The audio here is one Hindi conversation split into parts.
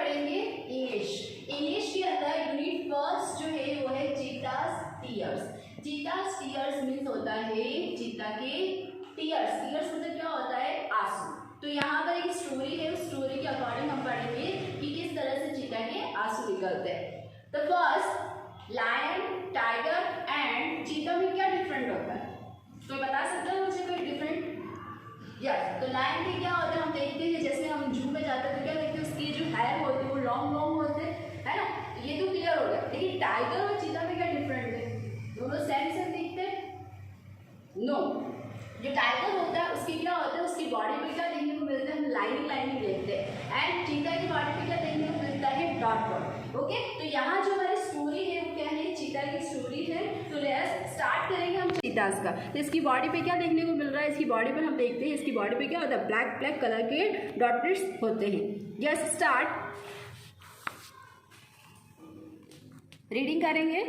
पढ़ेंगे इंग्लिश। इंग्लिश के अंदर यूनिट फर्स्ट जो है वो है चीतास टीयर्स। चीतास टीयर्स मीन्स होता है चीता के टीयर्स। टीयर्स मतलब क्या होता है, आंसू। तो यहाँ पर एक स्टोरी है, उस स्टोरी के अकॉर्डिंग हम पढ़ेंगे कि किस तरह से चीता के आंसू निकलते हैं। तो फर्स्ट, लायन, टाइगर एंड चीता में क्या डिफरेंट होता है, कोई बता सकता है मुझे कोई डिफरेंट? यस, तो लायन के क्या होता है, हम देखते हैं जैसे हम जू में जाते हैं तो क्या देखते हैं उसकी जो हेयर होती है वो लॉन्ग लॉन्ग होते हैं, है ना, ये तो क्लियर हो गया। लेकिन टाइगर और चीता में क्या डिफरेंट है, दोनों सेम सेम दिखते हैं? नो, जो टाइगर होता है उसकी क्या होता है, उसकी बॉडी पे क्या देखने को मिलता है, हम लाइनिंग लाइनिंग देखते हैं। एंड चीता की बॉडी पे क्या देखने को मिलता है, डॉट डॉट। ओके, तो यहाँ जो हमारी स्टोरी है वो क्या है, चीता की स्टोरी है। तो लेट्स स्टार्ट करेंगे हम चीतास का। तो इसकी बॉडी पे क्या देखने को मिल रहा है, इसकी बॉडी पर हम देखते हैं इसकी बॉडी पे क्या होता है, ब्लैक ब्लैक कलर के डॉट्स होते हैं। यस, स्टार्ट रीडिंग करेंगे।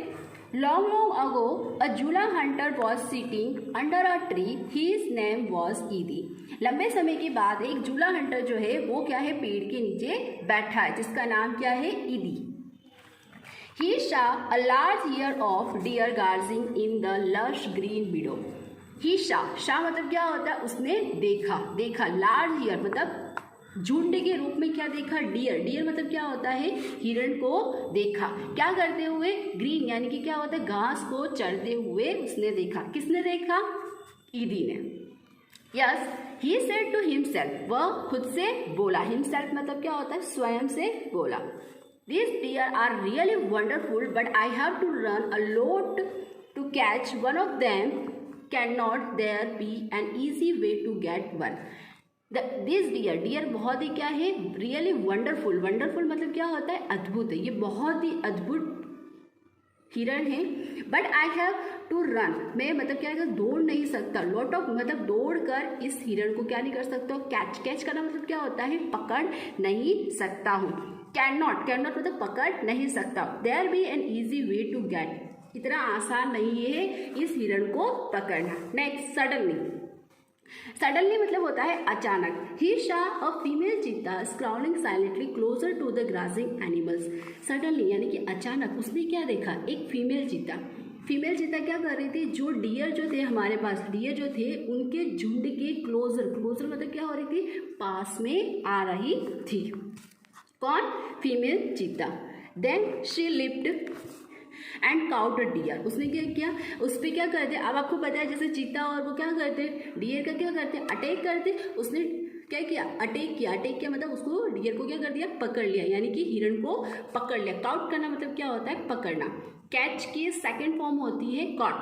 Long long ago, a Jula hunter was sitting under a tree. His name was Idi. लंबे समय के बाद एक जूला हंटर जो है वो क्या है, पेड़ के नीचे बैठा है जिसका नाम क्या है, ईदी। He saw a large ear of deer grazing in the lush green meadow. He saw मतलब क्या होता है, उसने देखा। लार्ज ईयर मतलब झुंड के रूप में क्या देखा, डियर मतलब क्या होता है, हिरण को देखा। क्या करते हुए, ग्रीन यानी कि क्या होता है, घास को चरते हुए उसने देखा। किसने देखा, ईदी ने। Yes, he said to himself, वह खुद से बोला। हिमसेल्फ मतलब क्या होता है, स्वयं से बोला। These deer are really wonderful, but I have to run a lot to catch one of them. Cannot there be an easy way to get one? This deer बहुत ही क्या है, रियली वंडरफुल मतलब क्या होता है, अद्भुत है, ये बहुत ही अद्भुत हिरण है। But I have to run, मैं मतलब क्या है, दौड़ नहीं सकता। लॉट ऑफ मतलब दौड़ कर इस हिरण को क्या नहीं कर सकता, कैच करना मतलब क्या होता है, पकड़ नहीं सकता हूँ। कैन नॉट मतलब पकड़ नहीं सकता। There be an easy way to get, इतना आसान नहीं है इस हिरण को पकड़ना। नेक्स्ट, सडनली मतलब होता है अचानक। ही saw a female cheetah crawling silently closer to the grazing animals. Suddenly यानी कि अचानक उसने क्या देखा, एक फीमेल चीता क्या कर रही थी, जो डियर जो थे हमारे पास, डियर जो थे उनके झुंड के क्लोजर मतलब क्या हो रही थी, पास में आ रही थी। कौन, female cheetah. Then she lift and caught deer, उसने क्या किया, उस पर क्या करते, अब आपको पता है जैसे चीता और वो क्या करते, डियर का क्या करते, अटैक करते। उसने क्या किया, अटैक किया मतलब उसको, डियर को क्या कर दिया, पकड़ लिया, यानी कि हिरण को पकड़ लिया। काउट करना मतलब क्या होता है, पकड़ना। कैच की सेकेंड फॉर्म होती है caught.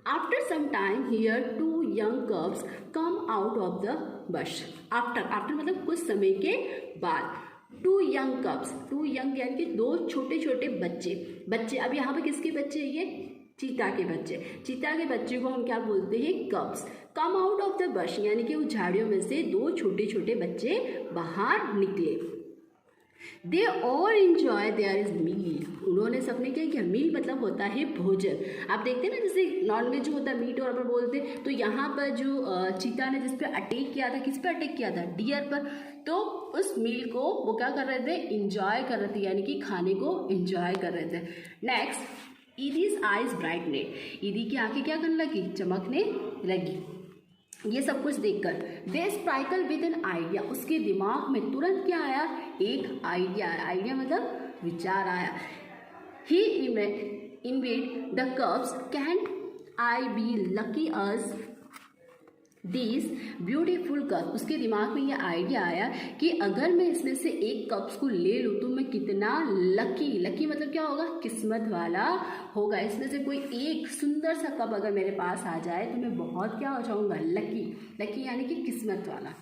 After some time here two young cubs come out of the bush. After मतलब कुछ समय के बाद। टू यंग यानी कि दो छोटे छोटे बच्चे। अब यहाँ पे किसके बच्चे, ये चीता के बच्चे को हम क्या बोलते हैं, कब्स। कम आउट ऑफ द बश यानी कि उस झाड़ियों में से दो छोटे छोटे बच्चे बाहर निकले। They all enjoy their is meal, उन्होंने सबने क्या किया, मील मतलब होता है भोजन। आप देखते हैं ना, जैसे नॉनवेज जो होता है मीट और अपन बोलते हैं, तो यहाँ पर जो चीता ने जिस पे अटैक किया था, किस पे अटैक किया था, डियर पर। तो उस मील को वो क्या कर रहे थे, इंजॉय कर रहे थे, यानी कि खाने को इंजॉय कर रहे थे। नेक्स्ट, ईदीज आइज ब्राइटनेड, ईदी की आंखें क्या करने लगी, चमकने लगी। ये सब कुछ देखकर दे स्प्राइकल विद एन आइडिया, उसके दिमाग में तुरंत क्या आया, एक आइडिया मतलब विचार आया। He invade the cubs, can I be lucky us this beautiful cup. उसके दिमाग में ये आइडिया आया कि अगर मैं इसमें से एक कप्स को ले लूँ तो मैं कितना लकी मतलब क्या होगा, किस्मत वाला होगा। इसमें से कोई एक सुंदर सा कप अगर मेरे पास आ जाए तो मैं बहुत क्या हो जाऊँगा, लकी यानी कि किस्मत वाला।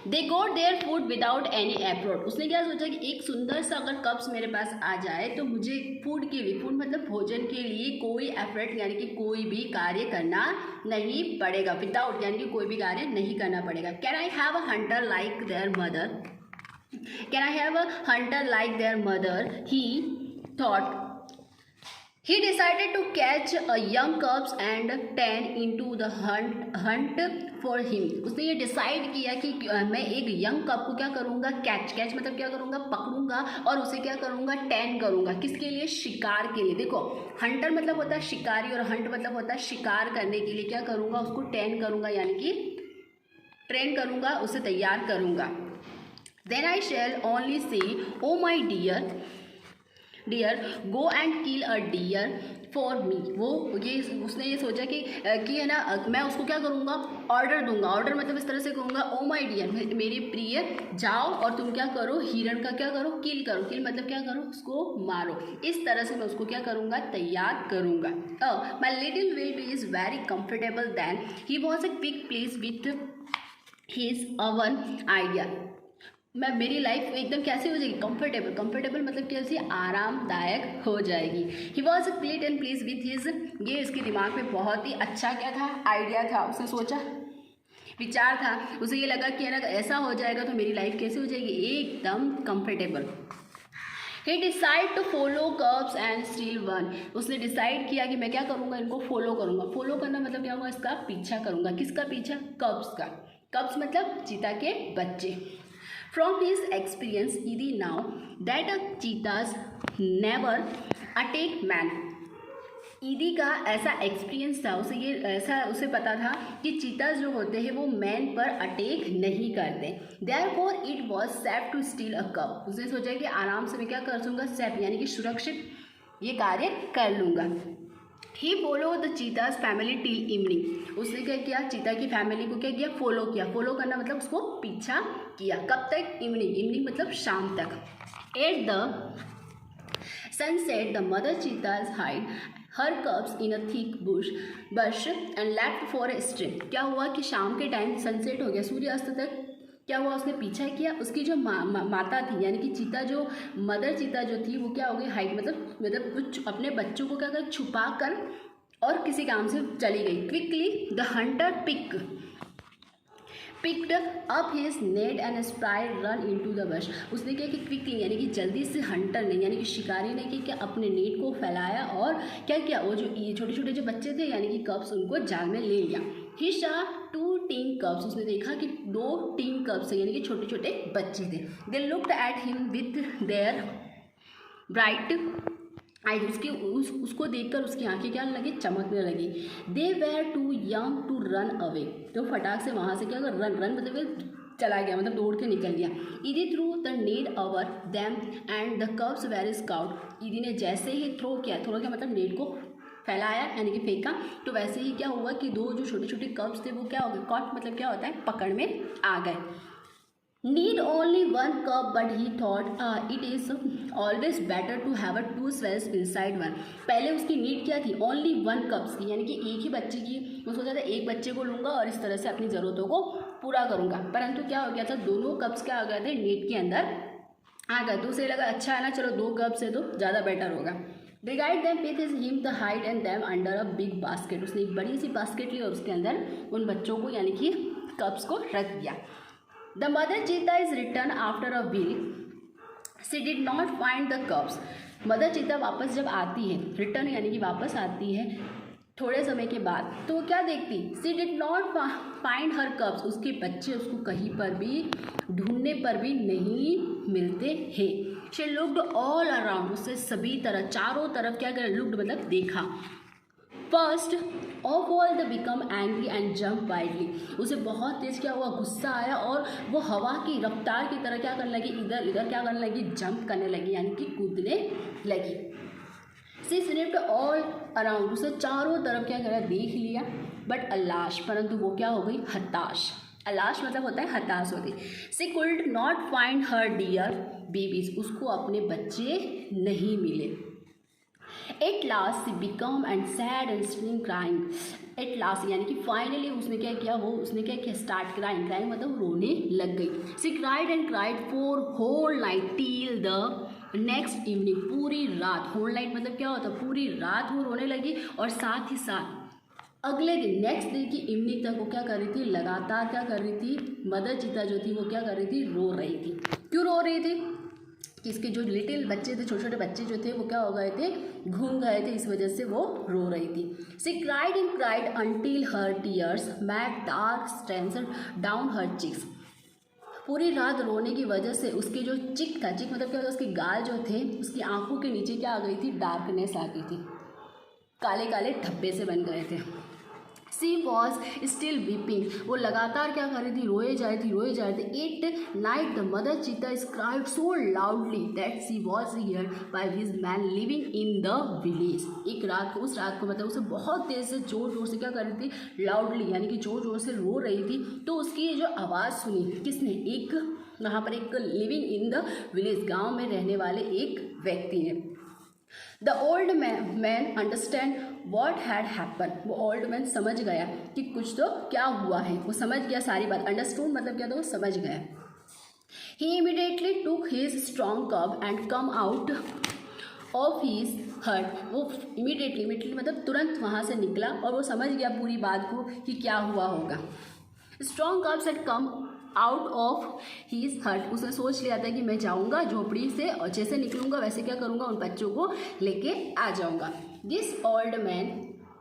They got their food without any effort, उसने क्या सोचा कि एक सुंदर सा अगर कप्स मेरे पास आ जाए तो मुझे फूड के लिए, फूड मतलब भोजन के लिए कोई एफर्ट यानी कि कोई भी कार्य करना नहीं पड़ेगा। विदाउट यानी कि कोई भी कार्य नहीं करना पड़ेगा। Can I have a Hunter like there mother, he thought He decided to catch a young cubs and turn into the hunt for him. उसने ये डिसाइड किया कि मैं एक यंग कब को क्या करूँगा, कैच मतलब क्या करूँगा, पकड़ूंगा और उसे क्या करूँगा, टैन करूँगा। किसके लिए? शिकार के लिए। देखो हंटर मतलब होता है शिकारी और हंट मतलब होता है शिकार करने के लिए। क्या करूँगा, उसको टैन करूँगा यानी कि ट्रेन करूँगा, उसे तैयार करूँगा। Then I shall only say, oh my dear, go and kill a deer for me. वो ये उसने ये सोचा कि है ना, मैं उसको क्या करूँगा, ऑर्डर दूंगा। ऑर्डर मतलब इस तरह से कहूँगा, ओ माय डियर, मेरे प्रिय, जाओ और तुम क्या करो, हिरण का क्या करो, किल करो। किल मतलब क्या करो, उसको मारो। इस तरह से मैं उसको क्या करूँगा, तैयार करूँगा। My little will be is very comfortable than he was a quick please with his own idea. मेरी लाइफ एकदम कैसे हो जाएगी, कंफर्टेबल मतलब कैसे, आरामदायक हो जाएगी। He was क्लीट and please with his, ये इसके दिमाग में बहुत ही अच्छा क्या था, आइडिया था। उसने सोचा, विचार था, उसे ये लगा कि है ना ऐसा हो जाएगा तो मेरी लाइफ कैसे हो जाएगी, एकदम comfortable. He decide to follow cubs and steal one. उसने डिसाइड किया कि मैं क्या करूँगा, इनको फॉलो करूँगा। फॉलो करना मतलब क्या होगा, इसका पीछा करूँगा। किसका पीछा, कब्स का। कब्स मतलब चीता के बच्चे। From his experience, Edie now that cheetahs never attack man. ईदी का ऐसा एक्सपीरियंस था, उसे ये ऐसा उसे पता था कि चीताज जो होते हैं वो मैन पर अटैक नहीं करते। Therefore it was safe to steal a cub. उसने सोचा कि आराम से मैं क्या कर दूँगा, सेफ यानी कि सुरक्षित ये कार्य कर लूँगा। He follow the cheetah's family till evening. उसने क्या किया, चीता की फैमिली को क्या किया, फॉलो किया। फॉलो करना मतलब उसको पीछा किया। कब तक, इवनिंग मतलब शाम तक। At the sunset the mother चीताज hide her कब्स in a thick Bush and left for a stream. क्या हुआ कि शाम के टाइम सनसेट हो गया, सूर्यास्त तक क्या हुआ, उसने पीछा किया। उसकी जो माता थी यानी कि चीता, जो मदर चीता जो थी वो क्या हो गई, हाइट मतलब कुछ अपने बच्चों को क्या कर छुपा कर और किसी काम से चली गई। Quickly the hunter picked up his net and sprayed run into the bush. उसने क्या कि क्विकली यानी कि जल्दी से हंटर ने यानी कि शिकारी ने क्या अपने नेट को फैलाया और क्या किया, वो जो ये छोटे छोटे जो बच्चे थे यानी कि कब्स, उनको जाल में ले लिया। ही शा 2 टीन कब्स। उसने देखा कि 2 टीन कब्स यानी कि छोटे छोटे बच्चे थे। They looked at him with their bright eye. उसको देखकर उसकी आंखें क्या लगी, चमकने लगी। They were too young to run away. तो फटाक से वहाँ से क्या कर, रन मतलब चला गया, मतलब दौड़ के निकल गया। ईदी threw the net over them and the cubs were scout. ईदी ने जैसे ही थ्रो किया मतलब नेट को फैलाया यानी कि फेंका, तो वैसे ही क्या हुआ कि 2 जो छोटे छोटे कब्स थे वो क्या हो गए, कॉट मतलब क्या होता है, पकड़ में आ गए। Need only 1 cup, but he thought it is always better to have a 2 shells inside one. पहले उसकी नीड क्या थी, ओनली 1 कप्स की यानी कि एक ही बच्चे की। वो सोचा था एक बच्चे को लूँगा और इस तरह से अपनी ज़रूरतों को पूरा करूँगा, परंतु क्या हो गया था, दोनों कप्स क्या हो गए थे, नीड के अंदर आ गए। तो उसे लगा अच्छा है ना, चलो 2 कप्स है तो ज़्यादा बेटर होगा। They guide them with him the hide and them under a big basket. उसने एक बड़ी सी बास्केट ली और उसके अंदर उन बच्चों को यानी कि कप्स को रख दिया। The mother cheetah is returned after a week. She did not find the cubs. Mother चीता वापस जब आती है, रिटर्न यानी कि वापस आती है थोड़े समय के बाद, तो वो क्या देखती, She did not find her cubs. उसके बच्चे उसको कहीं पर भी ढूंढने पर भी नहीं मिलते हैं। She looked all around. उससे सभी तरह, चारों तरफ क्या कर, looked मतलब देखा। First of all the become angry and jump widely. उसे बहुत तेज क्या हुआ, गुस्सा आया और वो हवा की रफ्तार की तरह क्या करने लगी, इधर इधर क्या करने लगी, जंप करने लगी यानी कि कूदने लगी। सी स्निफ्ड ऑल अराउंड। उसे चारों तरफ क्या करा, देख लिया, बट अलाश, परंतु वो क्या हो गई, हताश। अलाश मतलब होता है हताश होती। She could not find her dear babies. उसको अपने बच्चे नहीं मिले। At last she become and sad and still crying. At last यानी कि फाइनली उसने क्या किया, उसने क्या किया, स्टार्ट क्राइंग मतलब रोने लग गई। She cried and cried for whole night till the next evening. पूरी रात, होल नाइट मतलब क्या होता है, पूरी रात वो रोने लगी और साथ ही साथ अगले दिन नेक्स्ट डे की इवनिंग तक वो क्या कर रही थी, लगातार क्या कर रही थी, मदर चीता जो थी वो क्या कर रही थी, रो रही थी। क्यों रो रही थी, कि इसके जो लिटिल बच्चे थे, छोटे छोटे बच्चे जो थे वो क्या हो गए थे, घूम गए थे, इस वजह से वो रो रही थी। She cried and cried until her tears made dark strains down her cheeks. पूरी रात रोने की वजह से उसके जो चिक था, चिक मतलब क्या होता है, उसके गाल जो थे, उसकी आंखों के नीचे क्या आ गई थी, डार्कनेस आ गई थी, काले काले धब्बे से बन गए थे। सी वॉज स्टिल वीपिंग, वो लगातार क्या कर रही थी, रोए जा रही थी। It night the mother cheetah cried so loudly that she was hear by his man living in the village. एक रात को, उस रात को मतलब उसे बहुत तेज से जोर जोर से क्या कर रही थी, लाउडली यानी कि जोर जोर से रो रही थी। तो उसकी ये जो आवाज़ सुनी किसने, एक वहाँ पर एक लिविंग इन द विलेज, गाँव में रहने वाले एक व्यक्ति ने। The old man understand what had happen, वो ओल्ड मैन समझ गया कि कुछ तो क्या हुआ है, वो समझ गया सारी बात। अंडरस्टूड मतलब क्या, तो वो समझ गया। He immediately took his strong cub and come out of his hut, वो इमीडिएटली मतलब तुरंत वहाँ से निकला और वो समझ गया पूरी बात को कि क्या हुआ होगा। Strong cubs had come out of his hut, उसने सोच लिया था कि मैं जाऊंगा झोपड़ी से और जैसे निकलूंगा वैसे क्या करूंगा, उन बच्चों को लेके आ जाऊंगा। दिस ओल्ड मैन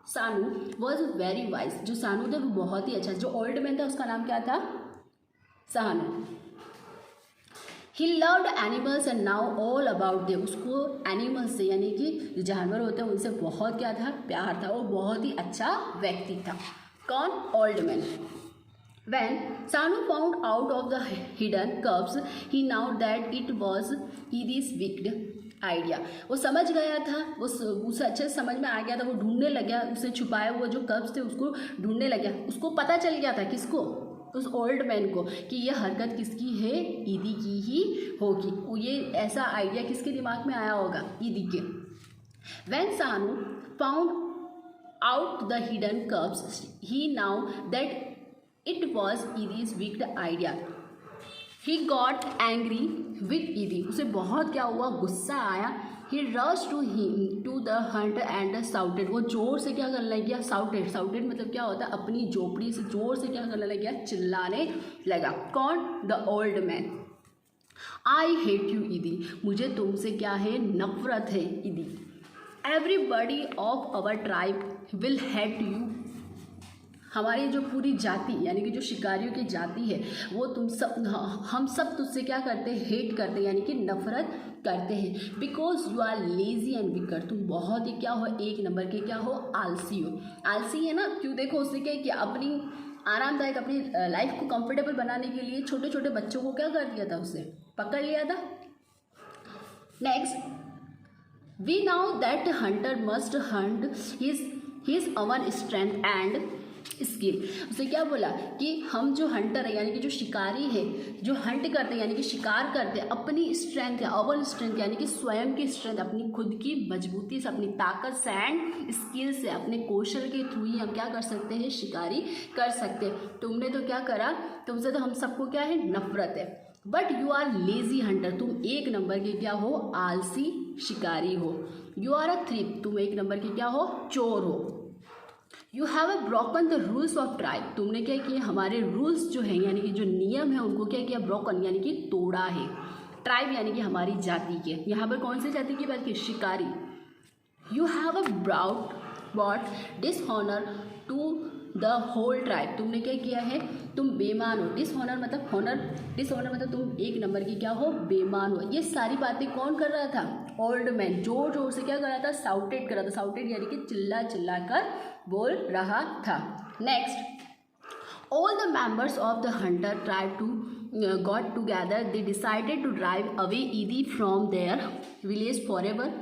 सानू वॉज वेरी वाइज, जो सानू थे वो बहुत ही अच्छा, जो ओल्ड मैन था उसका नाम क्या था, सानू। He loved animals and now all about them, उसको एनिमल्स से यानी कि जो जानवर होते हैं उनसे बहुत क्या था, प्यार था, वो बहुत ही अच्छा व्यक्ति था। कौन, old man. When Sanu found out of the hidden cubs, he knew that it was Edie's wicked idea. वो समझ गया था, वो उसे अच्छे से समझ में आ गया था, वो ढूंढने लग गया, उसने छुपाए हुए जो कब्स थे उसको ढूंढने लग गया। उसको पता चल गया था, किसको, उस ओल्ड मैन को, कि ये हरकत किसकी है, ईदी की ही होगी। ये ऐसा आइडिया किसके दिमाग में आया होगा, ईदी के। When Sanu found out the hidden cubs, he knew that it was Edie's wicked idea. He got angry with Edie. उसे बहुत क्या हुआ, गुस्सा आया। He rushed to the hunt and shouted. वो जोर से क्या करने लग गया, shouted मतलब क्या होता है, अपनी झोपड़ी से जोर से क्या करने लग गया, चिल्लाने लगा। कौन, the old man. I hate you Edie, मुझे तुमसे क्या है, नफरत है Edie. Everybody of our tribe will hate you. हमारी जो पूरी जाति यानी कि जो शिकारियों की जाति है वो तुम सब, हम सब तुझसे क्या करते हैं, हेट करते हैं यानी कि नफरत करते हैं। Because you are lazy and weaker, तुम बहुत ही क्या हो, एक नंबर के क्या हो, आलसी हो। आलसी है ना, क्यों, देखो उसने क्या किया, अपनी आरामदायक अपनी लाइफ को कंफर्टेबल बनाने के लिए छोटे छोटे बच्चों को क्या कर दिया था, उससे पकड़ लिया था। Next, we know that hunter must hunt his own strength and skill. उसे क्या बोला कि हम जो हंटर है यानी कि जो शिकारी है, जो हंट करते हैं यानी कि शिकार करते हैं, अपनी स्ट्रेंथ है, अवर स्ट्रेंथ यानी कि स्वयं की स्ट्रेंथ, अपनी खुद की मजबूती से, अपनी ताकत से एंड स्किल से, अपने कौशल के थ्रू ही हम क्या कर सकते हैं, शिकारी कर सकते हैं। तुमने तो क्या करा, तुमसे तो हम सबको क्या है, नफरत है। But you are lazy hunter, तुम एक नंबर के क्या हो, आलसी शिकारी हो। यू आर अ थ्रीप, तुम एक नंबर के क्या हो, चोर हो। You have a broken the rules of tribe, तुमने क्या किया, हमारे रूल्स जो हैं यानी कि जो नियम है उनको क्या किया, ब्रोकन यानी कि तोड़ा है। ट्राइब यानी कि हमारी जाति के, यहाँ पर कौन सी जाति की बात की, शिकारी। You have a brought dishonour to the whole tribe, तुमने क्या किया है, तुम बेमान हो। डिसऑनर मतलब ऑनर, डिसऑनर मतलब तुम एक नंबर की क्या हो, बेमान हो। ये सारी बातें कौन कर रहा था, ओल्ड मैन जोर जोर से क्या कर रहा था, साउटेड कर रहा था। साउटेड यानी कि चिल्ला चिल्ला कर बोल रहा था। Next, all the members of the hunter tribe too got together, they decided to drive away ईदी फ्रॉम देयर विलेज फॉरएवर।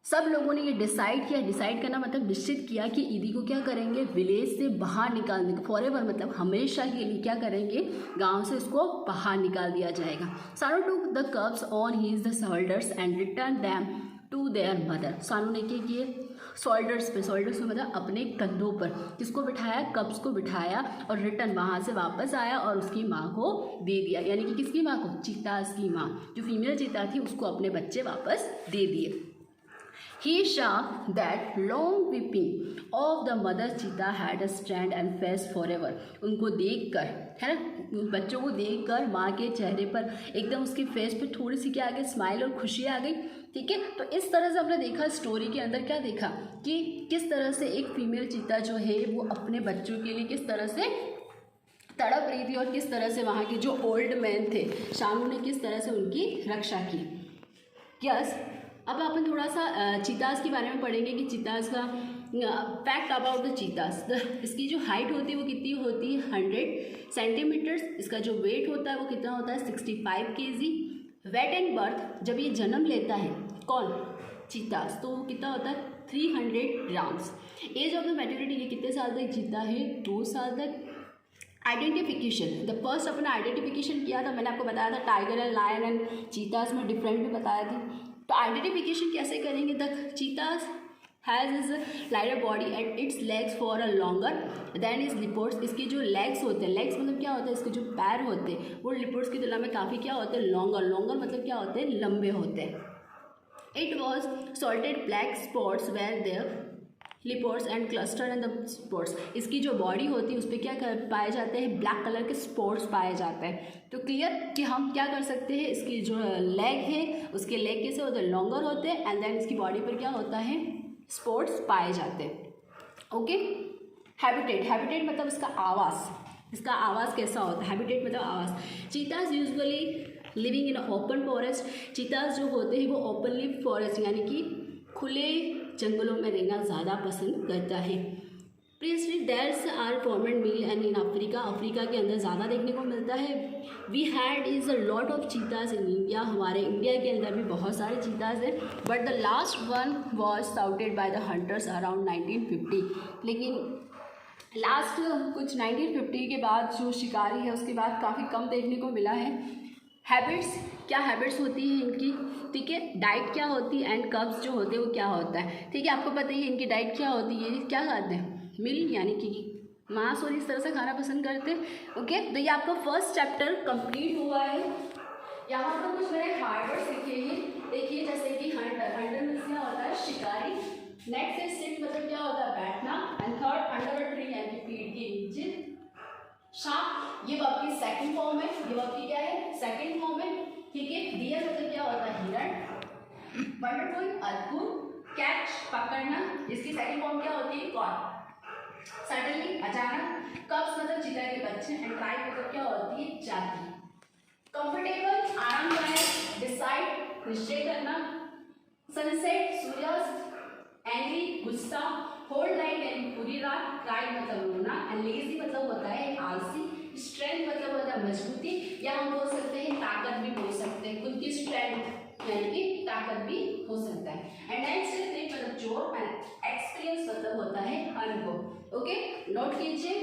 सब लोगों ने ये डिसाइड किया, डिसाइड करना मतलब निश्चित किया कि ईदी को क्या करेंगे, विलेज से बाहर निकाल देंगे। फॉरएवर मतलब हमेशा के लिए क्या करेंगे, गांव से उसको बाहर निकाल दिया जाएगा। Sanu took the cubs on his the shoulders and return them to their mother. Sanu ने क्या किए, शोल्डर्स पे, शोल्डर्स पे मतलब अपने कंधों पर किसको बिठाया, कब्स को बिठाया और रिटर्न वहाँ से वापस आया और उसकी माँ को दे दिया। यानी कि किसकी माँ को, चीतास की माँ, जो फीमेल चीता थी उसको अपने बच्चे वापस दे दिए। He saw that long weeping of the mother cheetah had a strand and face forever. उनको देखकर, है ना, उन बच्चों को देखकर माँ के चेहरे पर एकदम उसके फेस पे थोड़ी सी क्या आ गई, स्माइल और खुशी आ गई। ठीक है, तो इस तरह से हमने देखा स्टोरी के अंदर, क्या देखा कि किस तरह से एक फीमेल चीता जो है वो अपने बच्चों के लिए किस तरह से तड़प रही थी और किस तरह से वहाँ के जो ओल्ड मैन थे शानू ने किस तरह से उनकी रक्षा की। यस, अब अपन थोड़ा सा चीतास के बारे में पढ़ेंगे कि चीतास का फैक्ट अबाउट द चीतास। इसकी जो हाइट होती है वो कितनी होती है, 100 सेंटीमीटर्स। इसका जो वेट होता है वो कितना होता है, 65 kg। वेट एंड बर्थ, जब ये जन्म लेता है कौन, चीतास, तो वो कितना होता है, 300 grams. Age of the maturity, ये कितने साल तक जीता है, 2 साल तक। आइडेंटिफिकेशन, द फर्स्ट अपना आइडेंटिफिकेशन किया था, मैंने आपको बताया था tiger and lion and cheetahs में डिफरेंट भी बताया था। तो आइडेंटिफिकेशन कैसे करेंगे, the cheetahs has is lighter body and its legs for a longer than is leopards. इसके जो लेग्स होते हैं, लेग्स मतलब क्या होता है, इसके जो पैर होते हैं वो लिपोर्ट्स की तुलना में काफ़ी क्या होते हैं, लॉन्गर। लॉन्गर मतलब क्या होते हैं, लंबे होते हैं। It was salted black spots where there leopards and cluster and the spots. इसकी जो बॉडी होती है उस पर क्या पाए जाते हैं, ब्लैक कलर के स्पॉट्स पाए जाते हैं। तो क्लियर कि हम क्या कर सकते हैं, इसकी जो लेग है उसके लेग कैसे होते हैं, लॉन्गर होते हैं एंड देन इसकी बॉडी पर क्या होता है, स्पॉट्स पाए जाते हैं। ओके, हैबिटेट, हैबिटेट मतलब इसका आवास, इसका आवाज़ कैसा होता है, हैबिटेट मतलब आवाज़। चीतास usually living in open forest. चीतास जो होते हैं वो ओपनली फॉरेस्ट यानी कि खुले जंगलों में रहना ज़्यादा पसंद करता है। Previously that's are common meal and in Africa, Africa के अंदर ज़्यादा देखने को मिलता है। We had is a lot of cheetahs in India, हमारे इंडिया के अंदर भी बहुत सारे चीतास हैं। But the last one was shouted by the hunters around 1950। लेकिन लास्ट कुछ 1950 के बाद जो शिकारी है उसके बाद काफ़ी कम देखने को मिला है। हैबिट्स, क्या हैबिट्स होती हैं इनकी, ठीक है, डाइट क्या होती है एंड कब्स जो होते हैं वो क्या होता है। ठीक है, आपको पता ही है इनकी डाइट क्या होती है, क्या खाते हैं, मिल यानी कि मांस और इस तरह से खाना पसंद करते हैं। ओके, तो ये आपका फर्स्ट चैप्टर कंप्लीट हुआ है। यहाँ पर कुछ मैंने हार्ड वर्ड्स लिखे हैं, देखिए जैसे कि हंटर, हंटर मीन्स क्या होता है, शिकारी। नेक्स्ट है सिट, मतलब क्या होता है, बैठना। And third under a tree यानी कि पेड़ के नीचे। शार्क, ये वर्ब की सेकंड फॉर्म है, ये वर्ब की क्या है, सेकंड फॉर्म है। ठीक है, डियर मतलब क्या होता है, हिरण। वंडरफुल, अद्भुत। कैच, पकड़ना, इसकी सेकंड फॉर्म क्या होती है, कॉट। सडनली, अचानक। कब्स मतलब चीता के बच्चे एंड ट्राइब मतलब क्या होती है, जाति। कंफर्टेबल, आरामदायक। डिसाइड, निश्चय करना। सनसेट, सूर्यास्त। एंग्री, गुस्सा। होल्ड नाइट यानी पूरी रात। क्राई मतलब रोना एंड लेजी मतलब होता है आलसी। स्ट्रेंथ मतलब होता है मजबूती, या हम बोल सकते हैं ताकत भी बोल सकते हैं, खुद की स्ट्रेंथ यानी कि ताकत भी हो सकता है। एंड नेक्स्ट मतलब जोर एंड एक्सपीरियंस मतलब होता है अनुभव। ओके, नोट कीजिए।